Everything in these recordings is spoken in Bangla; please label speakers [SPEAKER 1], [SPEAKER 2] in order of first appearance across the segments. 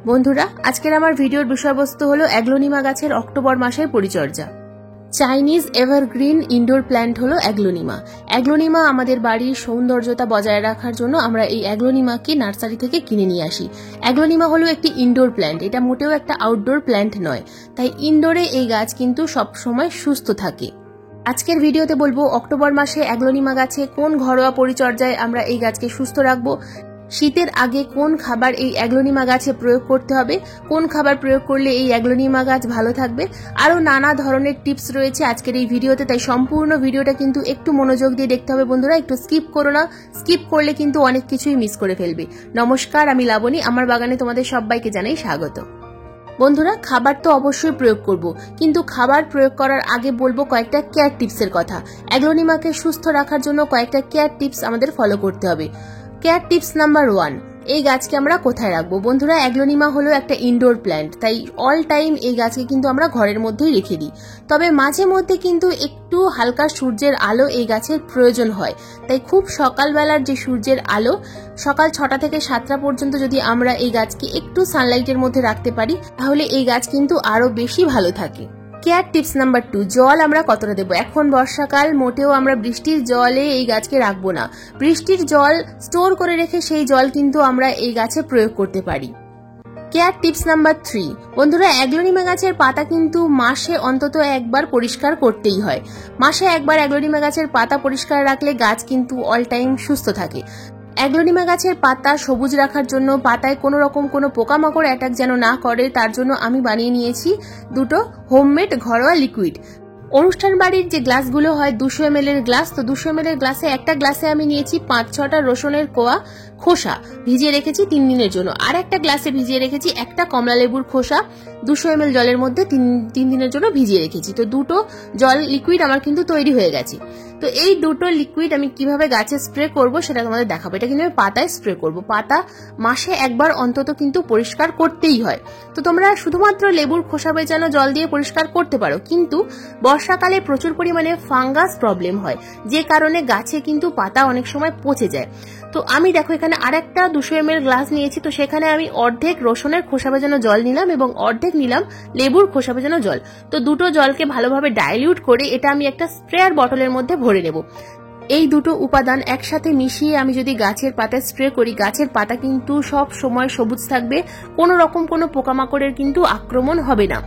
[SPEAKER 1] বন্ধুরা, আজকের আমার ভিডিওর বিষয়বস্তু হলো অ্যাগ্লোনিমা গাছের অক্টোবর মাসের পরিচর্যা। চাইনিজ এভারগ্রিন ইনডোর প্ল্যান্ট হলো অ্যাগ্লোনিমা। অ্যাগ্লোনিমা আমাদের বাড়ির সৌন্দর্যতা বজায় রাখার জন্য আমরা এই অ্যাগ্লোনিমাকে নার্সারি থেকে কিনে নিয়ে আসি। অ্যাগ্লোনিমা হলো একটি ইনডোর প্ল্যান্ট, এটা মোটেও একটা আউটডোর প্ল্যান্ট নয়, তাই ইনডোরে এই গাছ কিন্তু সবসময় সুস্থ থাকে। আজকের ভিডিওতে বলবো অক্টোবর মাসে অ্যাগ্লোনিমা গাছে কোন ঘরোয়া পরিচর্যায় আমরা এই গাছকে সুস্থ রাখবো, শীতের আগে কোন খাবার এই অ্যাগ্লোনিমা গাছে প্রয়োগ করতে হবে, কোন খাবার প্রয়োগ করলে এই অ্যাগ্লোনিমা গাছ ভালো থাকবে, আরো নানা ধরনের টিপস রয়েছে আজকের এই ভিডিওতে। তাই সম্পূর্ণ ভিডিওটা কিন্তু একটু মনোযোগ দিয়ে দেখতে হবে বন্ধুরা, একটু স্কিপ করো না, স্কিপ করলে কিন্তু অনেক কিছুই মিস করে ফেলবে। নমস্কার, আমি লাবণী, আমার বাগানে তোমাদের সবাইকে জানাই স্বাগত। বন্ধুরা, খাবার তো অবশ্যই প্রয়োগ করব, কিন্তু খাবার প্রয়োগ করার আগে বলবো কয়েকটা কেয়ার টিপসের কথা। অ্যাগ্লোনিমাকে সুস্থ রাখার জন্য কয়েকটা কেয়ার টিপস আমাদের ফলো করতে হবে। কেয়ার টিপস নাম্বার 1, এই গাছকে আমরা কোথায় রাখবো? বন্ধুরা, অ্যাগ্লোনিমা হলো একটা ইনডোর প্ল্যান্ট, তাই অল টাইম এই গাছকে কিন্তু আমরা ঘরের মধ্যেই রেখে দিই। তবে মাঝে মধ্যে কিন্তু একটু হালকা সূর্যের আলো এই গাছের প্রয়োজন হয়, তাই খুব সকালবেলার যে সূর্যের আলো, সকাল 6টা থেকে 7টা পর্যন্ত যদি আমরা এই গাছকে একটু সানলাইটের মধ্যে রাখতে পারি, তাহলে এই গাছ কিন্তু আরো বেশি ভালো থাকে। কেয়ার টিপস নাম্বার 2, জল আমরা কতটা দেবো? এখন বর্ষাকাল, মোটেও আমরা বৃষ্টির জলে এই গাছকে রাখবো না। বৃষ্টির জল স্টোর করে রেখে সেই জল কিন্তু আমরা এই গাছে প্রয়োগ করতে পারি। কেয়ার টিপস নাম্বার 3, বন্ধুরা, অ্যাগ্লোনিমা গাছের পাতা কিন্তু মাসে অন্তত একবার পরিষ্কার করতেই হয়। মাসে একবার অ্যাগ্লোনিমা গাছের পাতা পরিষ্কার রাখলে গাছ কিন্তু অল টাইম সুস্থ থাকে। অ্যাগ্লোনিমা গাছের পাতা সবুজ রাখার জন্য, পাতায় কোনো রকম কোনো পোকামাকড় অ্যাটাক যেন না করে, তার জন্য আমি বানিয়ে নিয়েছি দুটো হোমমেড ঘরোয়া লিকুইড। অনুষ্ঠান বাড়ির যে গ্লাসগুলো হয় 200 ml এর গ্লাস, তো 200 ml এর গ্লাসে একটা গ্লাসে আমি নিয়েছি 5-6টা রসুনের কোয়া খোসা, ভিজিয়ে রেখেছি 3 দিনের জন্য। আর একটা গ্লাসে ভিজিয়ে রেখেছি একটা কমলা লেবুর খোসা, 200 ml জলের মধ্যে 3 দিনের জন্য ভিজিয়ে রেখেছি। তো দুটো জল লিকুইড আমার কিন্তু তৈরি হয়ে গেছে। তো এই দুটো লিকুইড আমি কিভাবে গাছে স্প্রে করব সেটা তোমাদের দেখাবো। এটা কিন্তু আমি পাতায় স্প্রে করব। পাতা মাসে একবার অন্তত কিন্তু পরিষ্কার করতেই হয়। তো তোমরা শুধুমাত্র লেবুর খোসা ভেজানো জল দিয়ে পরিষ্কার করতে পারো, কিন্তু বর্ষাকালে প্রচুর পরিমাণে ফাঙ্গাস প্রবলেম হয়, যে কারণে গাছে কিন্তু পাতা অনেক সময় পচে যায়। তো আমি দেখো এখানে আরেকটা 200 ml গ্লাস নিয়েছি, তো সেখানে আমি অর্ধেক রসুনের খোসা ভেজানো জল নিলাম এবং অর্ধেক নিলাম লেবুর খোসা ভেজানো জল। তো দুটো জলকে ভালোভাবে ডাইলিউট করে এটা আমি একটা স্প্রেয়ার বটলের মধ্যে ভরে নেব। এই দুটো উপাদান একসাথে মিশিয়ে আমি যদি গাছের পাতায় স্প্রে করি, গাছের পাতা কিন্তু সব সময় সবুজ থাকবে, কোনো রকম কোনো পোকামাকড়ের কিন্তু আক্রমণ হবে না।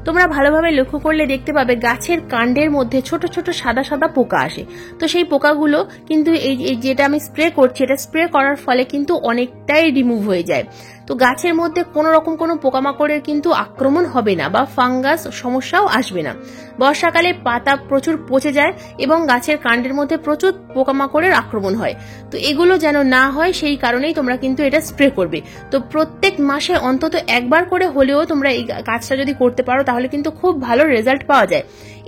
[SPEAKER 1] তোমরা ভালোভাবে লক্ষ্য করলে দেখতে পাবে গাছের কাণ্ডের মধ্যে ছোট ছোট সাদা সাদা পোকা আসে। তো সেই পোকাগুলো কিন্তু এই যেটা আমি স্প্রে করছি, এটা স্প্রে করার ফলে কিন্তু অনেকটাই রিমুভ হয়ে যায়। তো গাছের মধ্যে কোনো রকম কোনো পোকামাকড়ের কিন্তু আক্রমণ হবে না বা ফাঙ্গাস সমস্যাও আসবে না। বর্ষাকালে পাতা প্রচুর পচে যায় এবং গাছের কাণ্ডের মধ্যে প্রচুর পোকামাকড়ের আক্রমণ হয়। তো এগুলো যেন না হয় সেই কারণেই তোমরা কিন্তু এটা স্প্রে করবে। তো প্রত্যেক মাসে অন্তত একবার করে হলেও তোমরা এই কাজটা যদি করতে পারো তাহলে কিন্তু খুব ভালো রেজাল্ট পাওয়া যায়।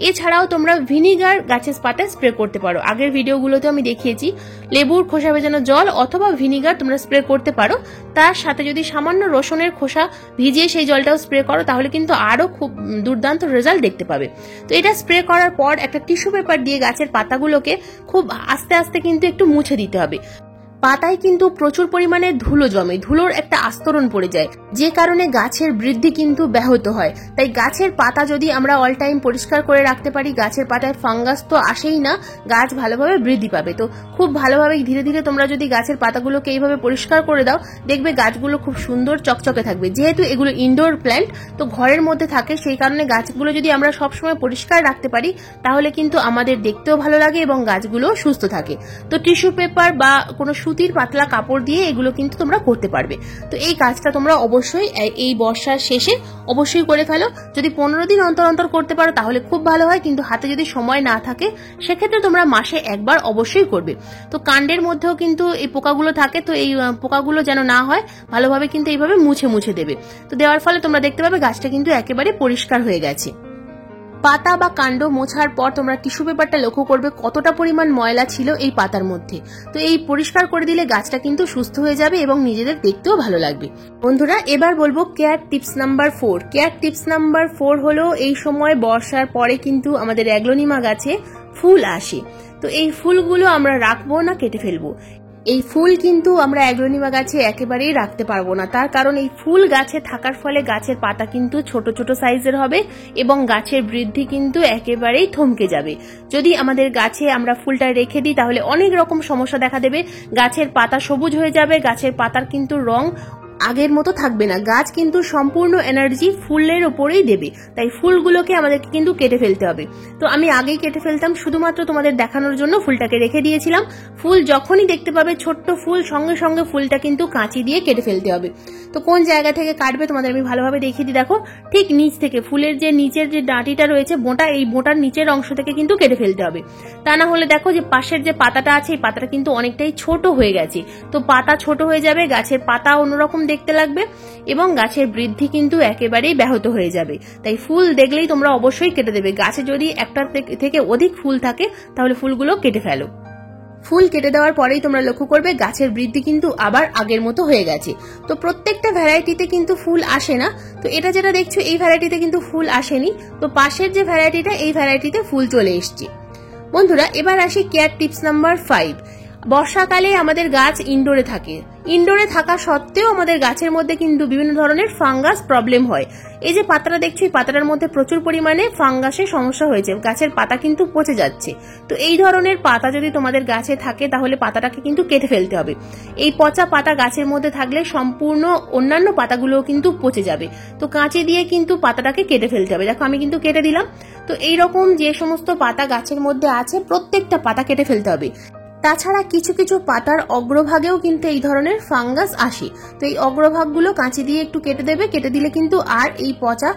[SPEAKER 1] এছাড়াও তোমরা ভিনিগার গাছের পাতায় স্প্রে করতে পারো। আগের ভিডিওগুলোতে আমি দেখিয়েছি, লেবুর খোসা ভেজানো জল অথবা ভিনিগার তোমরা স্প্রে করতে পারো। তার সাথে যদি সামান্য রসুনের খোসা ভিজিয়ে সেই জলটাও স্প্রে করো তাহলে কিন্তু আরো খুব দুর্দান্ত রেজাল্ট দেখতে পাবে। তো এটা স্প্রে করার পর একটা টিস্যু পেপার দিয়ে গাছের পাতাগুলোকে খুব আস্তে আস্তে কিন্তু একটু মুছে দিতে হবে। পাতায় কিন্তু প্রচুর পরিমাণে ধুলো জমে, ধুলোর একটা আস্তরণ পড়ে যায়, যে কারণে গাছের বৃদ্ধি কিন্তু ব্যাহত হয়। তাই গাছের পাতা যদি আমরা অল টাইম পরিষ্কার করে রাখতে পারি, গাছের পাতায় ফাঙ্গাস তো আসেই না, গাছ ভালোভাবে বৃদ্ধি পাবে। তো খুব ভালোভাবে ধীরে ধীরে তোমরা যদি গাছের পাতাগুলোকে এইভাবে পরিষ্কার করে দাও, দেখবে গাছগুলো খুব সুন্দর চকচকে থাকবে। যেহেতু এগুলো ইনডোর প্ল্যান্ট, তো ঘরের মধ্যে থাকে, সেই কারণে গাছগুলো যদি আমরা সবসময় পরিষ্কার রাখতে পারি তাহলে কিন্তু আমাদের দেখতেও ভালো লাগে এবং গাছগুলো সুস্থ থাকে। তো টিস্যু পেপার বা কোনো সুতির পাতলা কাপড় দিয়ে এগুলো কিন্তু তোমরা করতে পারবে। তো এই কাজটা তোমরা অবশ্যই এই বর্ষার শেষে অবশ্যই করে ফেলো। যদি 15 দিন অন্তর অন্তর করতে পারো তাহলে খুব ভালো হয়, কিন্তু হাতে যদি সময় না থাকে সেক্ষেত্রে তোমরা মাসে একবার অবশ্যই করবে। তো কাণ্ডের মধ্যেও কিন্তু এই পোকাগুলো থাকে, তো এই পোকাগুলো যেন না হয় ভালোভাবে কিন্তু এইভাবে মুছে মুছে দেবে। তো দেওয়ার ফলে তোমরা দেখতে পাবে গাছটা কিন্তু একেবারে পরিষ্কার হয়ে গেছে। পাতা বা কাণ্ড মোছার পর তোমরা টিস্যু পেপারটা লক্ষ্য করবে কতটা পরিমাণ ময়লা ছিল এই পাতার মধ্যে। তো এই পরিষ্কার করে দিলে গাছটা কিন্তু সুস্থ হয়ে যাবে এবং নিজেদের দেখতেও ভালো লাগবে। বন্ধুরা, এবার বলবো care tips number 4। Care tips number 4 হলো এই সময় বর্ষার পরে কিন্তু আমাদের অ্যাগ্লোনিমা গাছে ফুল আসে। তো এই ফুলগুলো আমরা রাখবো না কেটে ফেলবো। এই ফুল কিন্তু আমরা অ্যাগ্লোনিমা গাছে একেবারেই রাখতে পারবো না, তার কারণ এই ফুল গাছে থাকার ফলে গাছের পাতা কিন্তু ছোট ছোট সাইজের হবে এবং গাছের বৃদ্ধি কিন্তু একেবারেই থমকে যাবে। যদি আমাদের গাছে আমরা ফুলটা রেখে দিই তাহলে অনেক রকম সমস্যা দেখা দেবে। গাছের পাতা সবুজ হয়ে যাবে, গাছের পাতার কিন্তু রং আগের মতো থাকবে না। গাছ কিন্তু সম্পূর্ণ এনার্জি ফুলের ওপরেই দেবে, তাই ফুলগুলোকে আমাদেরকে কিন্তু কেটে ফেলতে হবে। তো আমি আগেই কেটে ফেলতাম, শুধুমাত্র তোমাদের দেখানোর জন্য ফুলটাকে রেখে দিয়েছিলাম। ফুল যখনই দেখতে পাবে ছোট্ট ফুল, সঙ্গে সঙ্গে ফুলটা কিন্তু কাঁচি দিয়ে কেটে ফেলতে হবে। তো কোন জায়গা থেকে কাটবে তোমাদের আমি ভালোভাবে দেখিয়ে দিই। দেখো, ঠিক নিচ থেকে ফুলের যে নিচের যে ডাঁটিটা রয়েছে বোঁটা, এই বোঁটার নিচের অংশ থেকে কিন্তু কেটে ফেলতে হবে। তা না হলে দেখো যে পাশের যে পাতাটা আছে এই পাতাটা কিন্তু অনেকটাই ছোট হয়ে গেছে। তো পাতা ছোট হয়ে যাবে, গাছের পাতা অন্যরকম দেখতে লাগবে এবং গাছের বৃদ্ধি কিন্তু একেবারেই ব্যাহত হয়ে যাবে। তাই ফুল দেখলেই তোমরা অবশ্যই কেটে দেবে। গাছে যদি একটা থেকে অধিক ফুল থাকে তাহলে ফুলগুলো কেটে ফেলো। ফুল কেটে দেওয়ার পরেই তোমরা লক্ষ্য করবে গাছের বৃদ্ধি কিন্তু আবার আগের মতো হয়ে গেছে। তো প্রত্যেকটা ভ্যারাইটিতে কিন্তু ফুল আসে না। তো এটা যেটা দেখছো এই ভ্যারাইটিতে কিন্তু ফুল আসেনি, তো পাশের যে ভ্যারাইটিটা এই ভ্যারাইটিতে ফুল চলে এসছে। বন্ধুরা, এবার আসি কেয়ার টিপস নাম্বার 5। বর্ষাকালে আমাদের গাছ ইনডোরে থাকে। ইনডোরে থাকা সত্ত্বেও আমাদের গাছের মধ্যে কিন্তু বিভিন্ন ধরনের ফাঙ্গাস প্রবলেম হয়। এই যে পাতাটা দেখছো, এই পাতাটার মধ্যে প্রচুর পরিমাণে ফাঙ্গাসের সমস্যা হয়েছে, গাছের পাতা কিন্তু পচে যাচ্ছে। তো এই ধরনের পাতা যদি তোমাদের গাছে থাকে তাহলে পাতাটাকে কিন্তু কেটে ফেলতে হবে। এই পচা পাতা গাছের মধ্যে থাকলে সম্পূর্ণ অন্যান্য পাতাগুলোও কিন্তু পচে যাবে। তো কাঁচি দিয়ে কিন্তু পাতাটাকে কেটে ফেলতে হবে। দেখো আমি কিন্তু কেটে দিলাম। তো এইরকম যে সমস্ত পাতা গাছের মধ্যে আছে প্রত্যেকটা পাতা কেটে ফেলতে হবে। তাছাড়া কিছু কিছু পাতার অগ্রভাগেও কিন্তু এই ধরনের ফাঙ্গাস আসে। তো এই অগ্রভাগগুলো কাঁচি দিয়ে একটু কেটে দেবে, কেটে দিলে কিন্তু আর এই পচা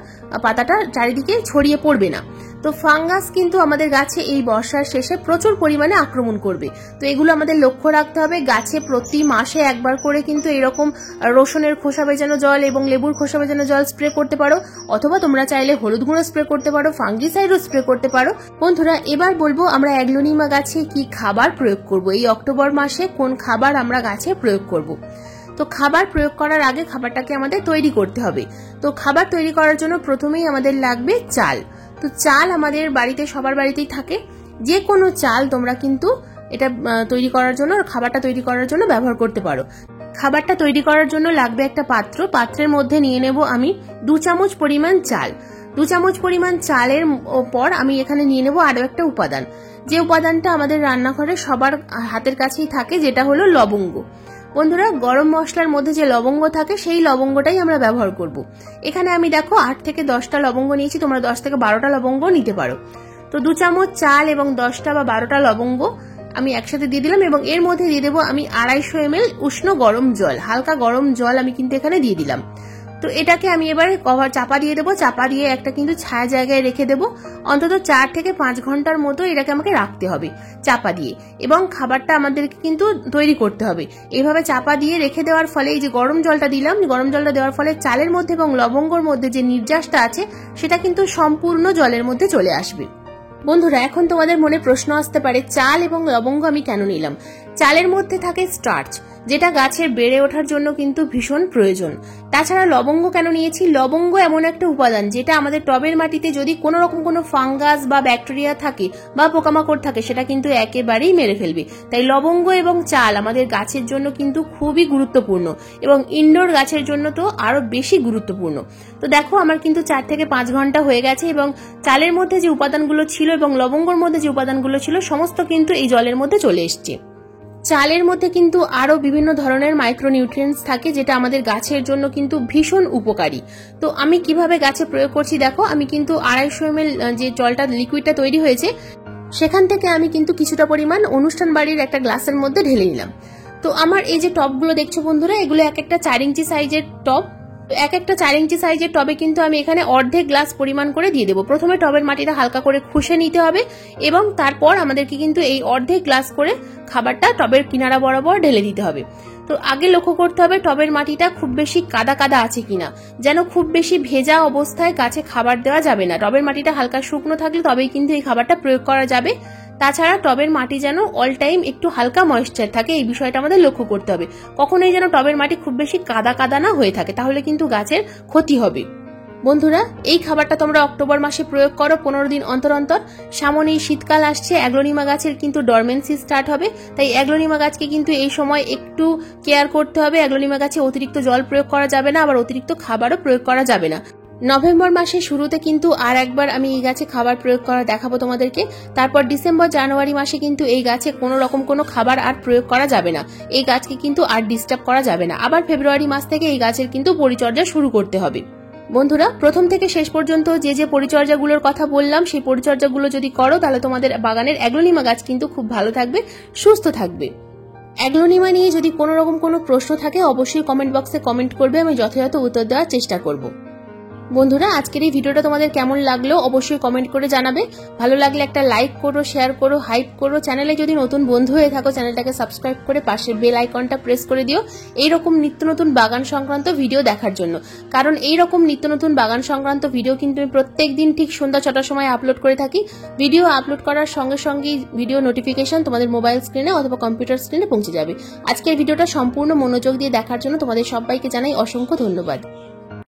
[SPEAKER 1] পাতাটা চারিদিকে ছড়িয়ে পড়বে না। তো ফাঙ্গাস কিন্তু আমাদের গাছে এই বর্ষার শেষে প্রচুর পরিমাণে আক্রমণ করবে। তো এগুলো আমাদের লক্ষ্য রাখতে হবে। গাছে প্রতি মাসে একবার করে কিন্তু এরকম রসুনের খোসা ভেজানো জল এবং লেবুর খোসা ভেজানো জল স্প্রে করতে পারো, অথবা তোমরা চাইলে হলুদ গুঁড়ো স্প্রে করতে পারো, ফাঙ্গিসাইডও স্প্রে করতে পারো। বন্ধুরা, এবার বলবো আমরা অ্যাগ্লোনিমা গাছে কি খাবার প্রয়োগ করব। এই অক্টোবর মাসে কোন খাবার আমরা গাছে প্রয়োগ করব। তো খাবার প্রয়োগ করার আগে খাবারটাকে আমাদের তৈরি করতে হবে। তো খাবার তৈরি করার জন্য প্রথমেই আমাদের লাগবে চাল। তো চাল আমাদের বাড়িতে সবার বাড়িতেই থাকে। যে কোনো চাল তোমরা কিন্তু এটা তৈরি করার জন্য, খাবারটা তৈরি করার জন্য ব্যবহার করতে পারো। খাবারটা তৈরি করার জন্য লাগবে একটা পাত্র। পাত্রের মধ্যে নিয়ে নেব আমি 2 চামচ পরিমাণ চাল। 2 চামচ পরিমাণ চালের পর আমি এখানে নিয়ে নেব আরো একটা উপাদান, যে উপাদানটা আমাদের রান্নাঘরে সবার হাতের কাছেই থাকে, যেটা হলো লবঙ্গ। বন্ধুরা, গরম মশলার মধ্যে যে লবঙ্গ থাকে সেই লবঙ্গটাই আমরা ব্যবহার করব। এখানে আমি দেখো 8 থেকে 10টা লবঙ্গ নিয়েছি, তোমরা 10 থেকে 12টা লবঙ্গ নিতে পারো। তো 2 চামচ চাল এবং 10টা বা 12টা লবঙ্গ আমি একসাথে দিয়ে দিলাম এবং এর মধ্যে দিয়ে দেবো আমি 250 ml উষ্ণ গরম জল। হালকা গরম জল আমি কিন্তু এখানে দিয়ে দিলাম। তো এটাকে আমি এবারে কভার চাপা দিয়ে দেবো। চাপা দিয়ে একটা কিন্তু ছায়া জায়গায় রেখে দেবো। অন্তত 4 থেকে 5 ঘন্টার মতো এটাকে আমাকে রাখতে হবে চাপা দিয়ে, এবং খাবারটা আমাদেরকে কিন্তু তৈরি করতে হবে। এইভাবে চাপা দিয়ে রেখে দেওয়ার ফলে এই যে গরম জলটা দিলাম, গরম জলটা দেওয়ার ফলে চালের মধ্যে এবং লবঙ্গর মধ্যে যে নির্যাসটা আছে সেটা কিন্তু সম্পূর্ণ জলের মধ্যে চলে আসবে। বন্ধুরা, এখন তোমাদের মনে প্রশ্ন আসতে পারে চাল এবং লবঙ্গ আমি কেন নিলাম। চালের মধ্যে থাকে স্টার্চ, যেটা গাছের বেড়ে ওঠার জন্য কিন্তু ভীষণ প্রয়োজন। তাছাড়া লবঙ্গ কেন নিয়েছি, লবঙ্গ এমন একটা উপাদান যেটা আমাদের টবের মাটিতে যদি কোনো রকম কোনো ফাঙ্গাস বা ব্যাকটেরিয়া থাকে বা পোকামাকড় থাকে সেটা কিন্তু একেবারেই মেরে ফেলবে। তাই লবঙ্গ এবং চাল আমাদের গাছের জন্য কিন্তু খুবই গুরুত্বপূর্ণ এবং ইনডোর গাছের জন্য তো আরো বেশি গুরুত্বপূর্ণ। তো দেখো আমার কিন্তু 4 থেকে 5 ঘন্টা হয়ে গেছে এবং চালের মধ্যে যে উপাদানগুলো ছিল এবং লবঙ্গর মধ্যে যে উপাদানগুলো ছিল সমস্ত কিন্তু এই জলের মধ্যে চলে এসছে। চালের মধ্যে কিন্তু আরো বিভিন্ন ধরনের মাইক্রোনিউট্রিয়েন্টস থাকে যেটা আমাদের গাছের জন্য কিন্তু ভীষণ উপকারী। তো আমি কিভাবে গাছে প্রয়োগ করছি দেখো, আমি কিন্তু 250 ml যে জলটা লিকুইডটা তৈরি হয়েছে সেখান থেকে আমি কিন্তু কিছুটা পরিমাণ অনুষ্ঠান বাড়ির একটা গ্লাসের মধ্যে ঢেলে নিলাম। তো আমার এই যে টবগুলো দেখছো বন্ধুরা, এগুলো এক একটা 4 ইঞ্চি সাইজের টব। এক একটা 4 ইঞ্চি সাইজের টবে কিন্তু আমি এখানে অর্ধেক গ্লাস পরিমাণ করে দিয়ে দেবো। প্রথমে টবের মাটিটা হালকা করে খুশে নিতে হবে এবং তারপর আমাদেরকে কিন্তু এই অর্ধেক গ্লাস করে খাবারটা টবের কিনারা বরাবর ঢেলে দিতে হবে। তো আগে লক্ষ্য করতে হবে টবের মাটিটা খুব বেশি কাদা কাদা আছে কিনা, যেন খুব বেশি ভেজা অবস্থায় গাছে খাবার দেওয়া যাবে না। টবের মাটিটা হালকা শুকনো থাকলে তবেই কিন্তু এই খাবারটা প্রয়োগ করা যাবে। তাছাড়া টবের মাটি যেন অল টাইম একটু হালকা ময়েশ্চার থাকে, এই বিষয়টা আমাদের লক্ষ্য করতে হবে। কখনোই যেন টবের মাটি খুব বেশি কাদা কাদা না হয়ে থাকে, তাহলে কিন্তু গাছের ক্ষতি হবে। বন্ধুরা, এই খাবারটা তোমরা অক্টোবর মাসে প্রয়োগ করো 15 দিন অন্তর অন্তর। সামনেই শীতকাল আসছে, অ্যাগ্লোনিমা গাছের কিন্তু ডরমেন্সি স্টার্ট হবে, তাই অ্যাগ্লোনিমা গাছকে কিন্তু এই সময় একটু কেয়ার করতে হবে। অ্যাগ্লোনিমা গাছে অতিরিক্ত জল প্রয়োগ করা যাবে না, আবার অতিরিক্ত খাবারও প্রয়োগ করা যাবে না। নভেম্বর মাসের শুরুতে কিন্তু আর একবার আমি এই গাছে খাবার প্রয়োগ করা দেখাবো তোমাদেরকে। তারপর ডিসেম্বর জানুয়ারি মাসে কিন্তু এই গাছে কোনো রকম কোনো খাবার আর প্রয়োগ করা যাবে না, এই গাছকে কিন্তু আর ডিস্টার্ব করা যাবে না। আবার ফেব্রুয়ারি মাস থেকে এই গাছের কিন্তু পরিচর্যা শুরু করতে হবে। বন্ধুরা, প্রথম থেকে শেষ পর্যন্ত যে পরিচর্যাগুলোর কথা বললাম সেই পরিচর্যাগুলো যদি করো তাহলে তোমাদের বাগানের অ্যাগ্লোনিমা গাছ কিন্তু খুব ভালো থাকবে, সুস্থ থাকবে। অ্যাগ্লোনিমা নিয়ে যদি কোনো রকম কোনো প্রশ্ন থাকে অবশ্যই কমেন্ট বক্সে কমেন্ট করবে, আমি যথাযথ উত্তর দেওয়ার চেষ্টা করব। বন্ধুরা, আজকের এই ভিডিওটা তোমাদের কেমন লাগলো অবশ্যই কমেন্ট করে জানাবে। ভালো লাগলে একটা লাইক করো, শেয়ার করো, হাইপ করো। চ্যানেলে যদি নতুন বন্ধু হয়ে থাকো চ্যানেলটাকে সাবস্ক্রাইব করে পাশের বেল আইকনটা প্রেস করে দিও এইরকম নিত্য নতুন বাগান সংক্রান্ত ভিডিও দেখার জন্য। কারণ এইরকম নিত্য নতুন বাগান সংক্রান্ত ভিডিও কিন্তু আমি প্রত্যেক দিন ঠিক সন্ধ্যা 6টার সময় আপলোড করে থাকি। ভিডিও আপলোড করার সঙ্গে সঙ্গেই ভিডিও নোটিফিকেশন তোমাদের মোবাইল স্ক্রিনে অথবা কম্পিউটার স্ক্রিনে পৌঁছে যাবে। আজকের ভিডিওটা সম্পূর্ণ মনোযোগ দিয়ে দেখার জন্য তোমাদের সবাইকে জানাই অসংখ্য ধন্যবাদ।